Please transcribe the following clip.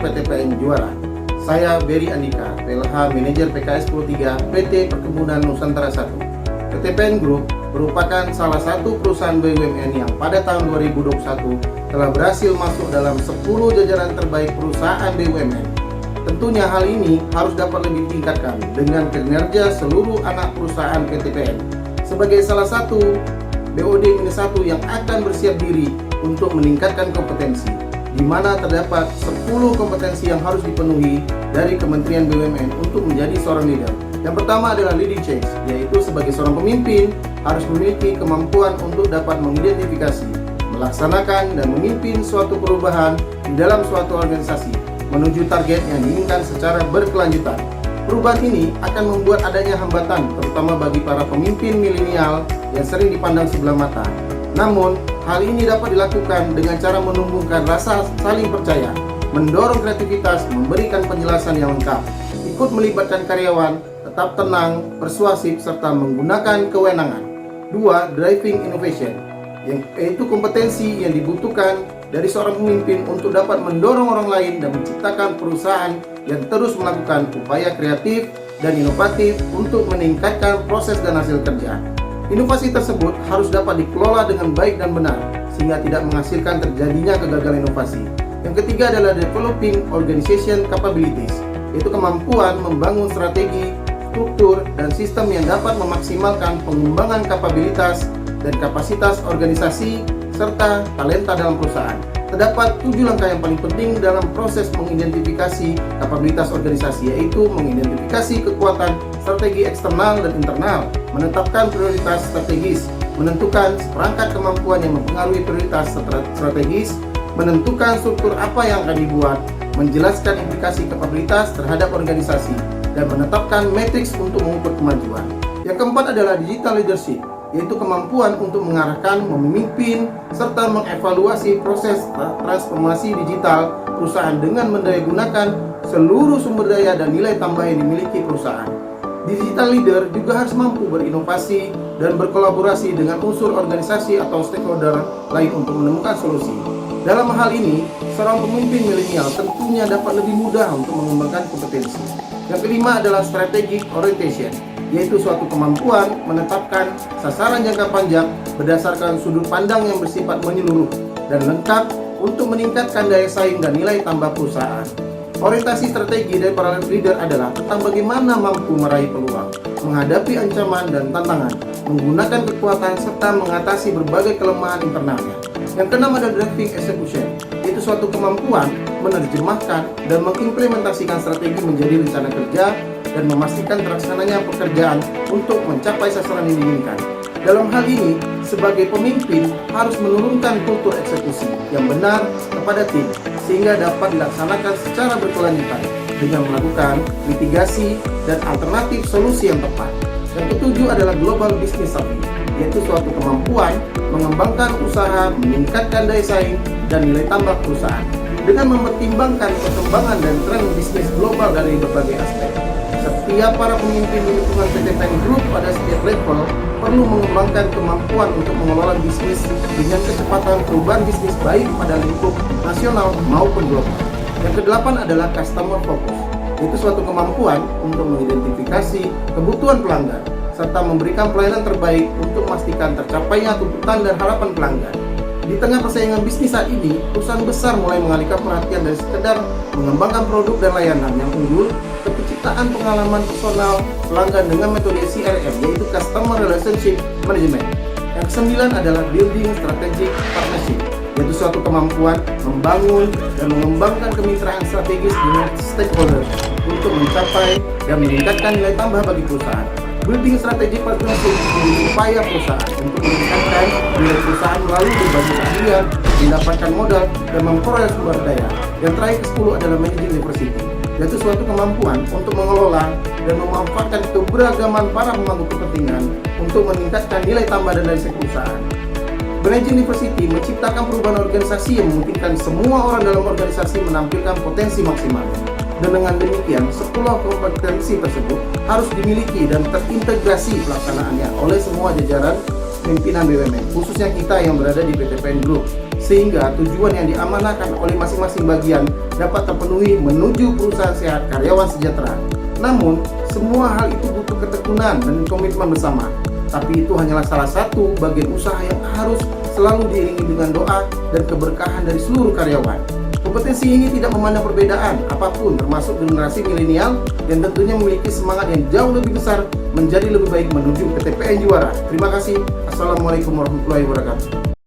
PTPN Juara. Saya Berry Andika, PLH Manajer PKS 10.3 PT Perkebunan Nusantara 1. PTPN Group merupakan salah satu perusahaan BUMN yang pada tahun 2021 telah berhasil masuk dalam 10 jajaran terbaik perusahaan BUMN. Tentunya hal ini harus dapat lebih ditingkatkan dengan kinerja seluruh anak perusahaan PTPN sebagai salah satu BOD-1 yang akan bersiap diri untuk meningkatkan kompetensi, di mana terdapat 10 kompetensi yang harus dipenuhi dari Kementerian BUMN untuk menjadi seorang leader. Yang pertama adalah leading change, yaitu sebagai seorang pemimpin harus memiliki kemampuan untuk dapat mengidentifikasi, melaksanakan dan memimpin suatu perubahan di dalam suatu organisasi menuju target yang diinginkan secara berkelanjutan. Perubahan ini akan membuat adanya hambatan, terutama bagi para pemimpin milenial yang sering dipandang sebelah mata. Namun, hal ini dapat dilakukan dengan cara menumbuhkan rasa saling percaya, mendorong kreativitas, memberikan penjelasan yang lengkap, ikut melibatkan karyawan, tetap tenang, persuasif, serta menggunakan kewenangan. 2. Driving innovation, yaitu kompetensi yang dibutuhkan dari seorang pemimpin untuk dapat mendorong orang lain dan menciptakan perusahaan yang terus melakukan upaya kreatif dan inovatif untuk meningkatkan proses dan hasil kerja. Inovasi tersebut harus dapat dikelola dengan baik dan benar sehingga tidak menghasilkan terjadinya kegagalan inovasi. Yang ketiga adalah developing organization capabilities, yaitu kemampuan membangun strategi, struktur, dan sistem yang dapat memaksimalkan pengembangan kapabilitas dan kapasitas organisasi serta talenta dalam perusahaan. Terdapat 7 langkah yang paling penting dalam proses mengidentifikasi kapabilitas organisasi, yaitu mengidentifikasi kekuatan strategi eksternal dan internal, menetapkan prioritas strategis, menentukan seperangkat kemampuan yang mempengaruhi prioritas strategis, menentukan struktur apa yang akan dibuat, menjelaskan implikasi kapabilitas terhadap organisasi, dan menetapkan matriks untuk mengukur kemajuan. Yang keempat adalah digital leadership, yaitu kemampuan untuk mengarahkan, memimpin, serta mengevaluasi proses transformasi digital perusahaan dengan mendayagunakan seluruh sumber daya dan nilai tambah yang dimiliki perusahaan. Digital leader juga harus mampu berinovasi dan berkolaborasi dengan unsur organisasi atau stakeholder lain untuk menemukan solusi. Dalam hal ini, seorang pemimpin milenial tentunya dapat lebih mudah untuk mengembangkan kompetensi. Yang kelima adalah strategic orientation, yaitu suatu kemampuan menetapkan sasaran jangka panjang berdasarkan sudut pandang yang bersifat menyeluruh dan lengkap untuk meningkatkan daya saing dan nilai tambah perusahaan. Orientasi strategi dari para leader adalah tentang bagaimana mampu meraih peluang, menghadapi ancaman dan tantangan, menggunakan kekuatan serta mengatasi berbagai kelemahan internalnya. Yang keenam adalah driving execution, yaitu suatu kemampuan menerjemahkan dan mengimplementasikan strategi menjadi rencana kerja dan memastikan terlaksananya pekerjaan untuk mencapai sasaran yang diinginkan. Dalam hal ini, sebagai pemimpin harus menurunkan kultur eksekusi yang benar kepada tim sehingga dapat dilaksanakan secara berkelanjutan dengan melakukan mitigasi dan alternatif solusi yang tepat. Yang ketujuh adalah global business savvy, yaitu suatu kemampuan mengembangkan usaha, meningkatkan daya saing dan nilai tambah perusahaan dengan mempertimbangkan perkembangan dan tren bisnis global dari berbagai aspek. Setiap para pemimpin di lingkungan PTPN Group pada setiap level perlu mengembangkan kemampuan untuk mengelola bisnis dengan kecepatan perubahan bisnis baik pada lingkup nasional maupun global. Yang kedelapan adalah customer focus, yaitu suatu kemampuan untuk mengidentifikasi kebutuhan pelanggan serta memberikan pelayanan terbaik untuk memastikan tercapainya tuntutan dan harapan pelanggan. Di tengah persaingan bisnis saat ini, perusahaan besar mulai mengalihkan perhatian dari sekedar mengembangkan produk dan layanan yang unggul ke penciptaan pengalaman personal pelanggan dengan metode CRM, yaitu Customer Relationship Management. Yang kesembilan adalah building strategic partnership, yaitu suatu kemampuan membangun dan mengembangkan kemitraan strategis dengan stakeholder untuk mencapai dan meningkatkan nilai tambah bagi perusahaan. Building strategic partnership menjadi upaya perusahaan untuk meningkatkan nilai perusahaan melalui berbagi keahlian, mendapatkan modal, dan memperoleh sumber daya. Yang terakhir ke-10 adalah managing diversity, yaitu suatu kemampuan untuk mengelola dan memanfaatkan keberagaman para pemangku kepentingan untuk meningkatkan nilai tambah dan dari perusahaan. Managing diversity menciptakan perubahan organisasi yang memungkinkan semua orang dalam organisasi menampilkan potensi maksimalnya. Dan dengan demikian, 10 kompetensi tersebut harus dimiliki dan terintegrasi pelaksanaannya oleh semua jajaran pimpinan BUMN, khususnya kita yang berada di PTPN Group, sehingga tujuan yang diamanahkan oleh masing-masing bagian dapat terpenuhi menuju perusahaan sehat karyawan sejahtera. Namun, semua hal itu butuh ketekunan dan komitmen bersama. Tapi itu hanyalah salah satu bagian usaha yang harus selalu diiringi dengan doa dan keberkahan dari seluruh karyawan. Kompetensi ini tidak memandang perbedaan apapun, termasuk generasi milenial yang tentunya memiliki semangat yang jauh lebih besar menjadi lebih baik menuju ke TPN Juara. Terima kasih. Assalamualaikum warahmatullahi wabarakatuh.